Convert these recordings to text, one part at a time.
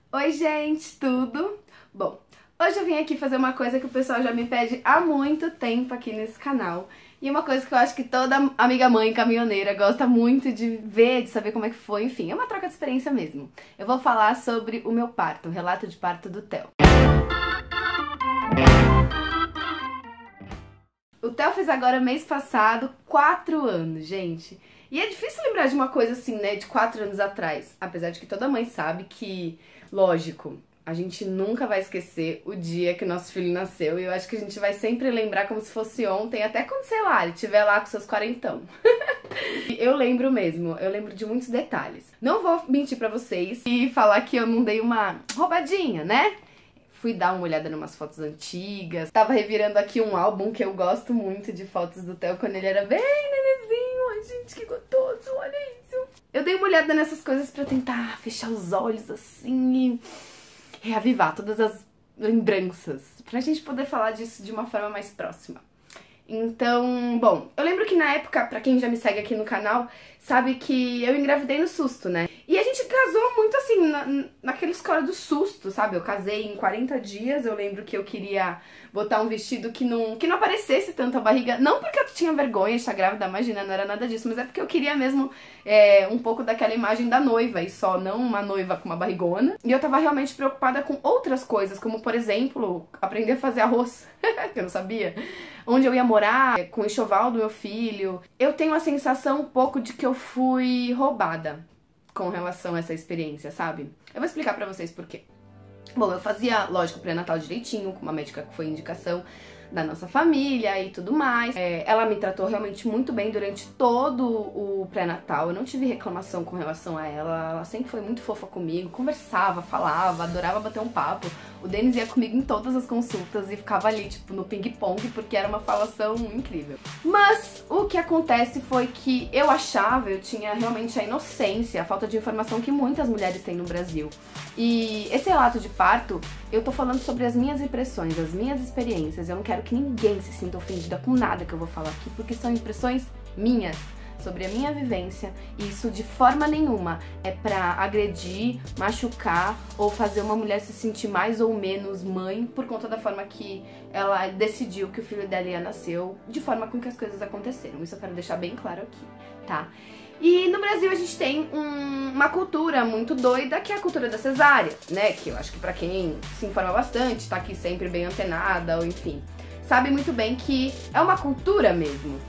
Oi gente, tudo? Bom, hoje eu vim aqui fazer uma coisa que o pessoal já me pede há muito tempo aqui nesse canal. E uma coisa que eu acho que toda amiga mãe caminhoneira gosta muito de ver, de saber como é que foi, enfim, é uma troca de experiência mesmo. Eu vou falar sobre o meu parto, o relato de parto do Theo. O Theo fez agora mês passado 4 anos, gente. E é difícil lembrar de uma coisa assim, né, de 4 anos atrás. Apesar de que toda mãe sabe que, lógico, a gente nunca vai esquecer o dia que o nosso filho nasceu. E eu acho que a gente vai sempre lembrar como se fosse ontem, até quando, sei lá, ele estiver lá com seus quarentão. Eu lembro mesmo, eu lembro de muitos detalhes. Não vou mentir pra vocês e falar que eu não dei uma roubadinha, né? Fui dar uma olhada em umas fotos antigas. Tava revirando aqui um álbum que eu gosto muito de fotos do Theo quando ele era bem nenezinho. Ai, gente, que gostoso, olha isso. Eu dei uma olhada nessas coisas pra tentar fechar os olhos assim e reavivar todas as lembranças. Pra gente poder falar disso de uma forma mais próxima. Então, bom, eu lembro que na época, pra quem já me segue aqui no canal, sabe que eu engravidei no susto, né? E a gente casou muito assim, naquela escola do susto, sabe? Eu casei em 40 dias, eu lembro que eu queria botar um vestido que não aparecesse tanto a barriga. Não porque eu tinha vergonha de estar grávida, imagina, não era nada disso, mas é porque eu queria mesmo um pouco daquela imagem da noiva e só, não uma noiva com uma barrigona. E eu tava realmente preocupada com outras coisas, como por exemplo, aprender a fazer arroz, que eu não sabia. Onde eu ia morar, com o enxoval do meu filho. Eu tenho a sensação um pouco de que eu fui roubada com relação a essa experiência, sabe? Eu vou explicar pra vocês por quê. Bom, eu fazia, lógico, pré-natal direitinho, com uma médica que foi indicação da nossa família e tudo mais. Ela me tratou realmente muito bem durante todo o pré-natal. Eu não tive reclamação com relação a ela. Ela sempre foi muito fofa comigo, conversava, falava, adorava bater um papo. O Denis ia comigo em todas as consultas e ficava ali, tipo, no ping-pong, porque era uma falação incrível. Mas o que acontece foi que eu tinha realmente a inocência, a falta de informação que muitas mulheres têm no Brasil. E esse relato de parto, eu tô falando sobre as minhas impressões, as minhas experiências. Eu não quero que ninguém se sinta ofendida com nada que eu vou falar aqui, porque são impressões minhas, sobre a minha vivência, e isso de forma nenhuma é pra agredir, machucar ou fazer uma mulher se sentir mais ou menos mãe por conta da forma que ela decidiu que o filho dela ia nascer, de forma com que as coisas aconteceram. Isso eu quero deixar bem claro aqui, tá? E no Brasil a gente tem uma cultura muito doida, que é a cultura da cesárea, né? Que eu acho que pra quem se informa bastante, tá aqui sempre bem antenada, ou enfim, sabe muito bem que é uma cultura mesmo.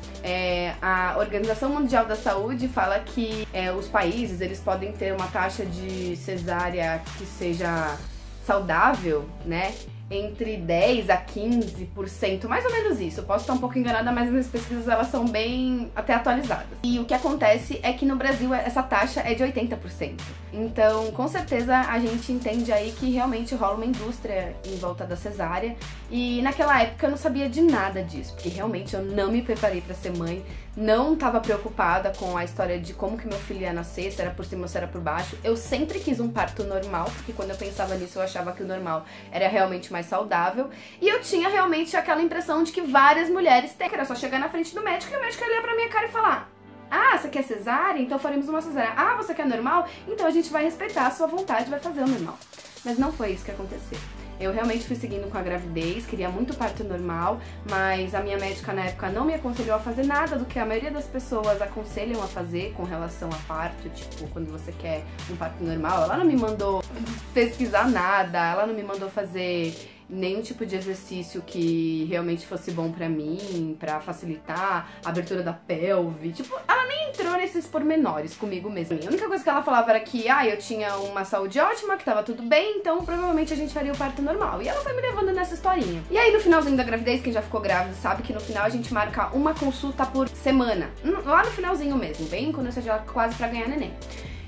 A Organização Mundial da Saúde fala que os países eles podem ter uma taxa de cesárea que seja saudável, né? Entre 10 a 15%, mais ou menos isso. Eu posso estar um pouco enganada, mas as pesquisas elas são bem até atualizadas. E o que acontece é que no Brasil essa taxa é de 80%. Então, com certeza, a gente entende aí que realmente rola uma indústria em volta da cesárea. E naquela época eu não sabia de nada disso, porque realmente eu não me preparei para ser mãe, não estava preocupada com a história de como que meu filho ia nascer, se era por cima ou se era por baixo. Eu sempre quis um parto normal, porque quando eu pensava nisso eu achava que o normal era realmente mais saudável. E eu tinha realmente aquela impressão de que várias mulheres têm, que era só chegar na frente do médico e o médico ia olhar pra minha cara e falar: ah, você quer cesárea? Então faremos uma cesárea. Ah, você quer normal? Então a gente vai respeitar a sua vontade e vai fazer o normal. Mas não foi isso que aconteceu. Eu realmente fui seguindo com a gravidez, queria muito parto normal, mas a minha médica na época não me aconselhou a fazer nada do que a maioria das pessoas aconselham a fazer com relação a parto, tipo, quando você quer um parto normal. Ela não me mandou pesquisar nada, ela não me mandou fazer nenhum tipo de exercício que realmente fosse bom pra mim, pra facilitar a abertura da pelve. Tipo, ela nem entrou nesses pormenores comigo mesma. A única coisa que ela falava era que, eu tinha uma saúde ótima, que tava tudo bem, então provavelmente a gente faria o parto normal. E ela foi me levando nessa historinha. E aí no finalzinho da gravidez, quem já ficou grávida sabe que no final a gente marca uma consulta por semana. Lá no finalzinho mesmo, bem quando você já quase pra ganhar neném.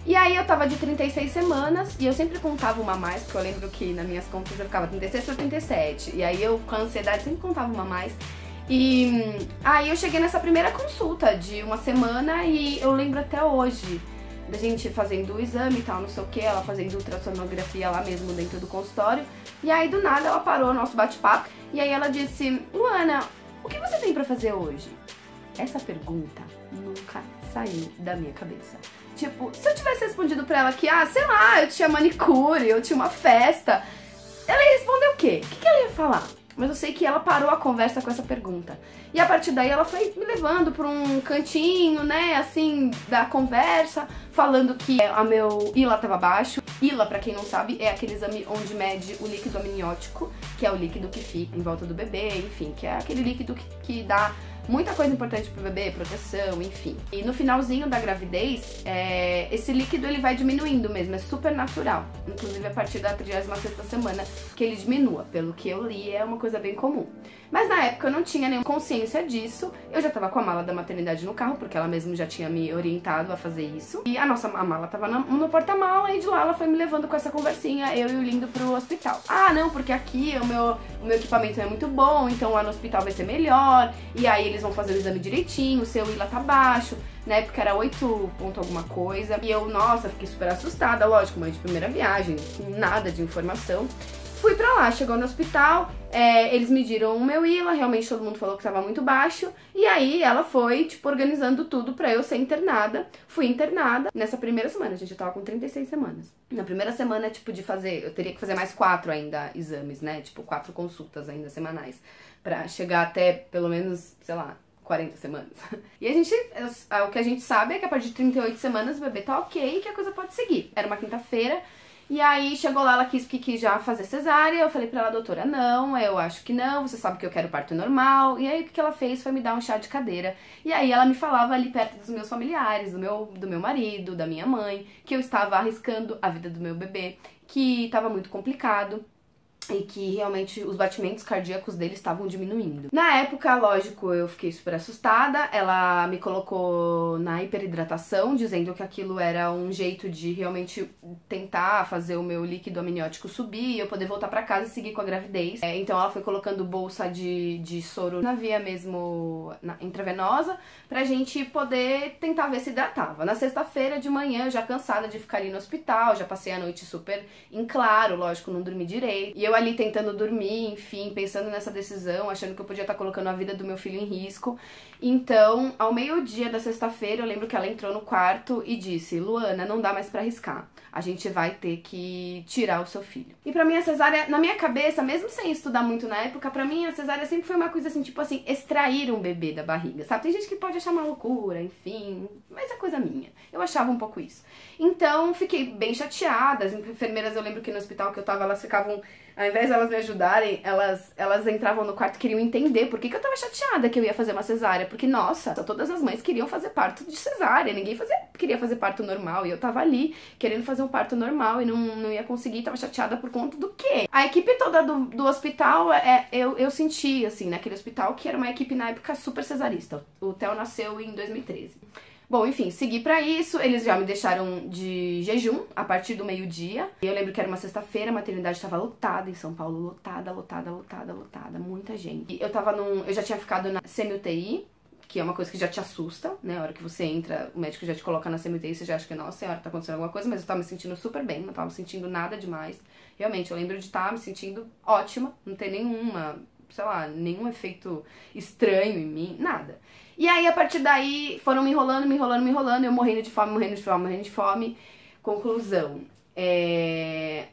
E aí eu tava de 36 semanas e eu sempre contava uma a mais, porque eu lembro que nas minhas contas eu ficava 36 pra 37. E aí eu, com a ansiedade, sempre contava uma a mais. E aí eu cheguei nessa primeira consulta de uma semana e eu lembro até hoje da gente fazendo o exame e tal, não sei o que, ela fazendo ultrassonografia lá mesmo dentro do consultório. E aí do nada ela parou o nosso bate-papo e aí ela disse: Luana, o que você tem pra fazer hoje? Essa pergunta nunca saiu da minha cabeça. Tipo, se eu tivesse respondido pra ela que, sei lá, eu tinha manicure, eu tinha uma festa, ela ia responder o quê? O que ela ia falar? Mas eu sei que ela parou a conversa com essa pergunta. E a partir daí ela foi me levando pra um cantinho, né, assim, da conversa, falando que a meu ILA tava baixo. ILA, pra quem não sabe, é aquele exame onde mede o líquido amniótico, que é o líquido que fica em volta do bebê, enfim, que é aquele líquido que dá muita coisa importante pro bebê, proteção, enfim. E no finalzinho da gravidez, esse líquido ele vai diminuindo mesmo, é super natural. Inclusive a partir da 36ª semana que ele diminua, pelo que eu li é uma coisa bem comum. Mas na época eu não tinha nenhuma consciência disso, eu já tava com a mala da maternidade no carro, porque ela mesma já tinha me orientado a fazer isso. E a mala tava no porta-mala e de lá ela foi me levando com essa conversinha, eu e o Lindo pro hospital. Não, porque aqui o meu equipamento é muito bom, então lá no hospital vai ser melhor, e aí eles vão fazer o exame direitinho, o seu ILA tá baixo. Na época era 8 ponto alguma coisa, e eu, nossa, fiquei super assustada, lógico, mãe de primeira viagem, nada de informação. Fui pra lá, chegou no hospital, eles mediram o meu ILA, realmente todo mundo falou que tava muito baixo, e aí ela foi, tipo, organizando tudo pra eu ser internada. Fui internada nessa primeira semana, gente, eu tava com 36 semanas. Na primeira semana, tipo, de fazer, eu teria que fazer mais 4 ainda exames, né, tipo, 4 consultas ainda semanais, pra chegar até, pelo menos, sei lá, 40 semanas. E o que a gente sabe é que a partir de 38 semanas o bebê tá ok e que a coisa pode seguir. Era uma quinta-feira. E aí chegou lá, ela quis já fazer cesárea, eu falei pra ela, doutora, não, eu acho que não, você sabe que eu quero parto normal. E aí o que ela fez foi me dar um chá de cadeira. E aí ela me falava ali perto dos meus familiares, do meu marido, da minha mãe, que eu estava arriscando a vida do meu bebê, que estava muito complicado. E que realmente os batimentos cardíacos dele estavam diminuindo. Na época, lógico, eu fiquei super assustada. Ela me colocou na hiperidratação, dizendo que aquilo era um jeito de realmente tentar fazer o meu líquido amniótico subir e eu poder voltar pra casa e seguir com a gravidez. Então ela foi colocando bolsa de soro na via mesmo intravenosa pra gente poder tentar ver se hidratava. Na sexta-feira de manhã, já cansada de ficar ali no hospital, já passei a noite super em claro, lógico, não dormi direito. E eu ali tentando dormir, enfim, pensando nessa decisão, achando que eu podia estar colocando a vida do meu filho em risco. Então, ao meio-dia da sexta-feira, eu lembro que ela entrou no quarto e disse, Luana, não dá mais pra arriscar. A gente vai ter que tirar o seu filho. E pra mim a cesárea, na minha cabeça, mesmo sem estudar muito na época, pra mim a cesárea sempre foi uma coisa assim, tipo assim, extrair um bebê da barriga, sabe? Tem gente que pode achar uma loucura, enfim, mas é coisa minha. Eu achava um pouco isso. Então, fiquei bem chateada. As enfermeiras, eu lembro que no hospital que eu tava, elas ficavam, ao invés de elas me ajudarem, elas entravam no quarto e queriam entender por que eu tava chateada que eu ia fazer uma cesárea. Porque, nossa, todas as mães queriam fazer parto de cesárea, ninguém queria fazer parto normal. E eu tava ali, querendo fazer um parto normal e não ia conseguir, tava chateada por conta do quê? A equipe toda do hospital, eu senti, assim, naquele hospital, que era uma equipe na época super cesarista. O Theo nasceu em 2013. Bom, enfim, segui pra isso, eles já me deixaram de jejum a partir do meio-dia. Eu lembro que era uma sexta-feira, a maternidade tava lotada em São Paulo, lotada, muita gente. E eu já tinha ficado na semi-UTI, que é uma coisa que já te assusta, né? A hora que você entra, o médico já te coloca na semi-UTI, você já acha que, nossa senhora, tá acontecendo alguma coisa, mas eu tava me sentindo super bem, não tava me sentindo nada demais. Realmente, eu lembro de estar me sentindo ótima, não ter nenhum efeito estranho em mim, nada. E aí, a partir daí, foram me enrolando, eu morrendo de fome. Conclusão,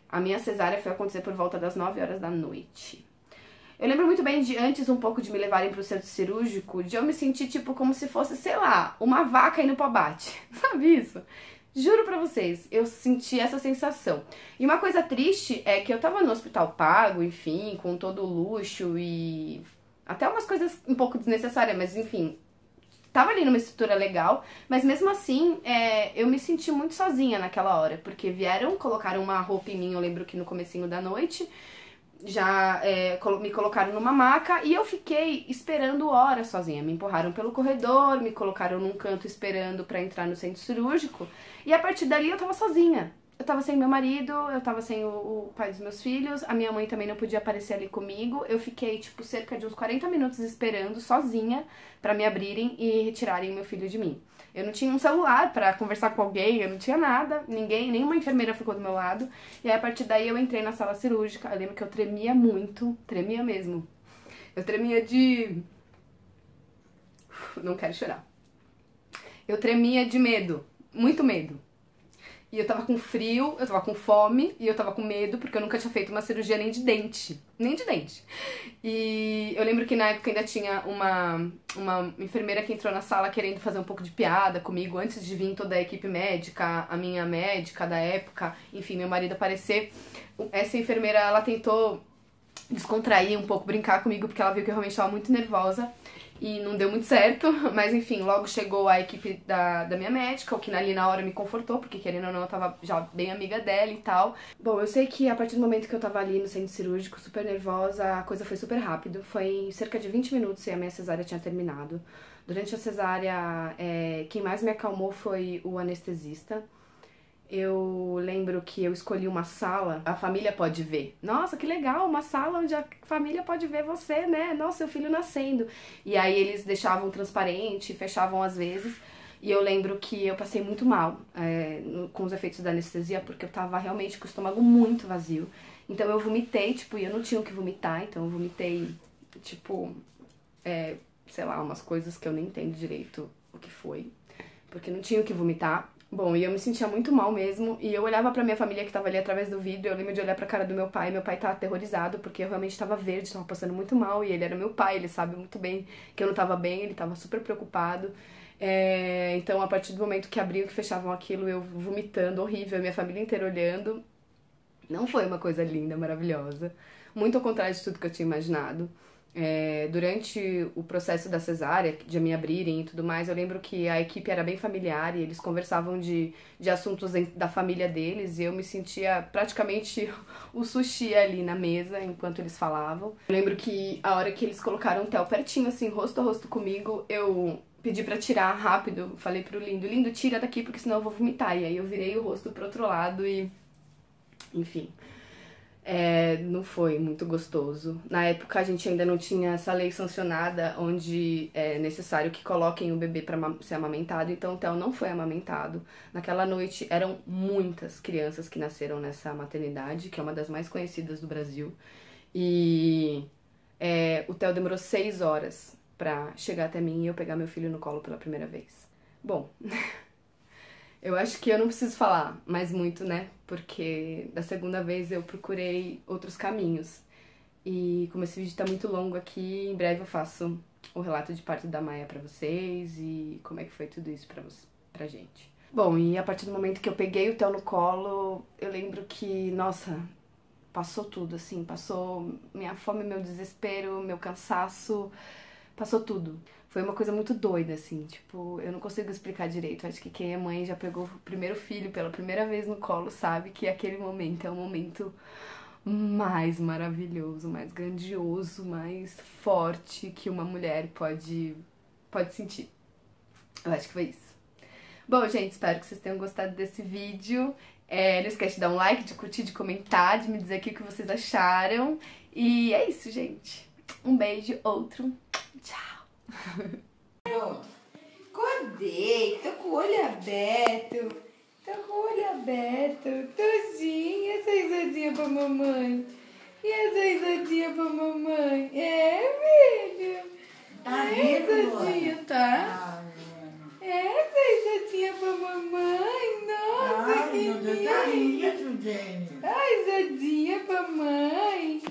a minha cesárea foi acontecer por volta das 9 horas da noite. Eu lembro muito bem de antes um pouco de me levarem pro centro cirúrgico, de eu me sentir tipo como se fosse, sei lá, uma vaca indo pro abate. Sabe isso? Juro pra vocês, eu senti essa sensação. E uma coisa triste é que eu tava no hospital pago, enfim, com todo o luxo e até umas coisas um pouco desnecessárias, mas enfim, tava ali numa estrutura legal, mas mesmo assim, eu me senti muito sozinha naquela hora, porque colocaram uma roupa em mim, eu lembro que no comecinho da noite, já me colocaram numa maca e eu fiquei esperando horas sozinha. Me empurraram pelo corredor, me colocaram num canto esperando pra entrar no centro cirúrgico e a partir dali eu tava sozinha. Eu tava sem meu marido, eu tava sem o pai dos meus filhos, a minha mãe também não podia aparecer ali comigo. Eu fiquei, tipo, cerca de uns 40 minutos esperando sozinha pra me abrirem e retirarem meu filho de mim. Eu não tinha um celular pra conversar com alguém, eu não tinha nada, nenhuma enfermeira ficou do meu lado. E aí, a partir daí, eu entrei na sala cirúrgica. Eu lembro que eu tremia muito, tremia mesmo. Eu tremia de... Não quero chorar. Eu tremia de medo. muito medo. E eu tava com frio, eu tava com fome e eu tava com medo porque eu nunca tinha feito uma cirurgia nem de dente. Nem de dente. E eu lembro que na época ainda tinha uma enfermeira que entrou na sala querendo fazer um pouco de piada comigo antes de vir toda a equipe médica, a minha médica da época, enfim, meu marido aparecer. Essa enfermeira, ela tentou descontrair um pouco, brincar comigo porque ela viu que eu realmente tava muito nervosa. E não deu muito certo, mas enfim, logo chegou a equipe da minha médica, o que ali na hora me confortou, porque querendo ou não eu tava já bem amiga dela e tal. Bom, eu sei que a partir do momento que eu tava ali no centro cirúrgico, super nervosa, a coisa foi super rápido. Foi em cerca de 20 minutos e a minha cesárea tinha terminado. Durante a cesárea, quem mais me acalmou foi o anestesista. Eu lembro que eu escolhi uma sala, a família pode ver. Nossa, que legal, uma sala onde a família pode ver você, né? Nossa, seu filho nascendo. E aí eles deixavam transparente, fechavam às vezes. E eu lembro que eu passei muito mal com os efeitos da anestesia, porque eu tava realmente com o estômago muito vazio. Então eu vomitei, tipo, e eu não tinha o que vomitar, então eu vomitei, tipo, sei lá, umas coisas que eu nem entendo direito o que foi. Porque não tinha o que vomitar. Bom, e eu me sentia muito mal mesmo, e eu olhava pra minha família que tava ali através do vidro, eu lembro de olhar pra cara do meu pai tava aterrorizado, porque eu realmente tava verde, tava passando muito mal, e ele era meu pai, ele sabe muito bem que eu não tava bem, ele tava super preocupado. Então, a partir do momento que abriam, que fechavam aquilo, eu vomitando, horrível, minha família inteira olhando, não foi uma coisa linda, maravilhosa, muito ao contrário de tudo que eu tinha imaginado. Durante o processo da cesárea, de me abrirem e tudo mais, eu lembro que a equipe era bem familiar e eles conversavam de assuntos da família deles e eu me sentia praticamente o sushi ali na mesa enquanto eles falavam. Eu lembro que a hora que eles colocaram o Theo pertinho, assim, rosto a rosto comigo, eu pedi pra tirar rápido, falei pro Lindo, tira daqui porque senão eu vou vomitar. E aí eu virei o rosto pro outro lado e... enfim... não foi muito gostoso. Na época a gente ainda não tinha essa lei sancionada onde é necessário que coloquem o bebê para ser amamentado, então o Theo não foi amamentado. Naquela noite eram muitas crianças que nasceram nessa maternidade, que é uma das mais conhecidas do Brasil, e o Theo demorou 6 horas pra chegar até mim e eu pegar meu filho no colo pela primeira vez. Bom... eu acho que eu não preciso falar mais muito, né? Porque da segunda vez eu procurei outros caminhos. E como esse vídeo tá muito longo aqui, em breve eu faço o relato de parto da Maia pra vocês e como é que foi tudo isso pra gente. Bom, e a partir do momento que eu peguei o Theo no colo, eu lembro que, nossa, passou tudo, assim, passou minha fome, meu desespero, meu cansaço, passou tudo. Foi uma coisa muito doida, assim, tipo, eu não consigo explicar direito. Acho que quem é mãe já pegou o primeiro filho pela primeira vez no colo sabe que aquele momento é o momento mais maravilhoso, mais grandioso, mais forte que uma mulher pode sentir. Eu acho que foi isso. Bom, gente, espero que vocês tenham gostado desse vídeo. Não esquece de dar um like, de curtir, de comentar, de me dizer aqui o que vocês acharam. E é isso, gente. Um beijo, outro. Tchau. Acordei, tô com o olho aberto. Tô com o olho aberto. Todinha, essa risadinha pra mamãe. E essa risadinha pra mamãe. Filho? Tá rindo, risadinha, tá? Essa risadinha pra mamãe. Nossa, que lindo. Tá rindo, gente. A risadinha pra mãe.